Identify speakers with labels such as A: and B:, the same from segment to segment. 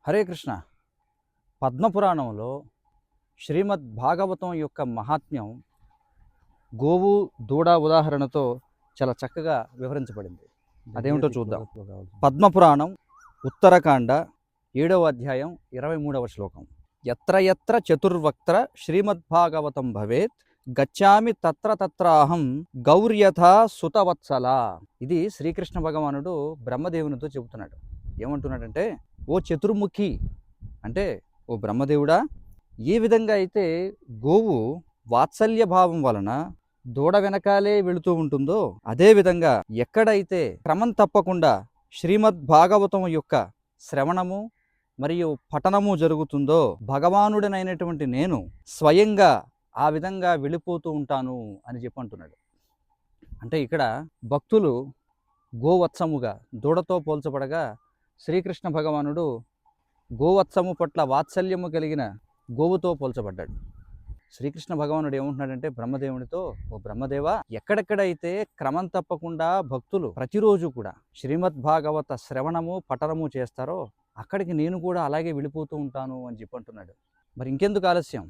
A: హరే కృష్ణ. పద్మపురాణంలో శ్రీమద్ భాగవతం యొక్క మహాత్మ్యం గోవు దూడ ఉదాహరణతో చాలా చక్కగా వివరించబడింది. అదేమిటో చూద్దాం. పద్మపురాణం ఉత్తరకాండ 7వ అధ్యాయం 23వ శ్లోకం. ఎత్ర ఎత్ర చతుర్వక్త్ర శ్రీమద్భాగవతం భవేత్ గచ్చామి తత్ర తత్రాహం గౌర్యథా సుతవత్సల. ఇది శ్రీకృష్ణ భగవానుడు బ్రహ్మదేవునితో చెబుతున్నాడు. ఏమంటున్నాడంటే, ఓ చతుర్ముఖి అంటే ఓ బ్రహ్మదేవుడా, ఏ విధంగా అయితే గోవు వాత్సల్య భావం వలన దూడ వెనకాలే వెళుతూ ఉంటుందో, అదేవిధంగా ఎక్కడైతే క్రమం తప్పకుండా శ్రీమద్ భాగవతం యొక్క శ్రవణము మరియు పఠనము జరుగుతుందో, భగవానుడనైనటువంటి నేను స్వయంగా ఆ విధంగా వెళ్ళిపోతూ ఉంటాను అని చెప్పంటున్నాడు. అంటే ఇక్కడ భక్తులు గోవత్సముగా దూడతో పోల్చబడగా, శ్రీకృష్ణ భగవానుడు గోవత్సము పట్ల వాత్సల్యము కలిగిన గోవుతో పోల్చబడ్డాడు. శ్రీకృష్ణ భగవానుడు ఏమంటున్నాడంటే బ్రహ్మదేవునితో, ఓ బ్రహ్మదేవ, ఎక్కడెక్కడైతే క్రమం తప్పకుండా భక్తులు ప్రతిరోజు కూడా శ్రీమద్ భాగవత శ్రవణము పఠనము చేస్తారో, అక్కడికి నేను కూడా అలాగే వెళ్ళిపోతూ ఉంటాను అని చెప్పంటున్నాడు. మరి ఇంకెందుకు ఆలస్యం?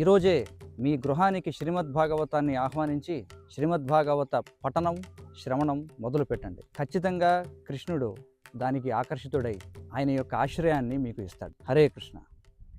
A: ఈరోజే మీ గృహానికి శ్రీమద్ భాగవతాన్ని ఆహ్వానించి శ్రీమద్ భాగవత పఠనం శ్రవణం మొదలు పెట్టండి. ఖచ్చితంగా కృష్ణుడు దానికి ఆకర్షితుడై ఆయన యొక్క ఆశ్రయాన్ని మీకు ఇస్తాడు. హరే కృష్ణ.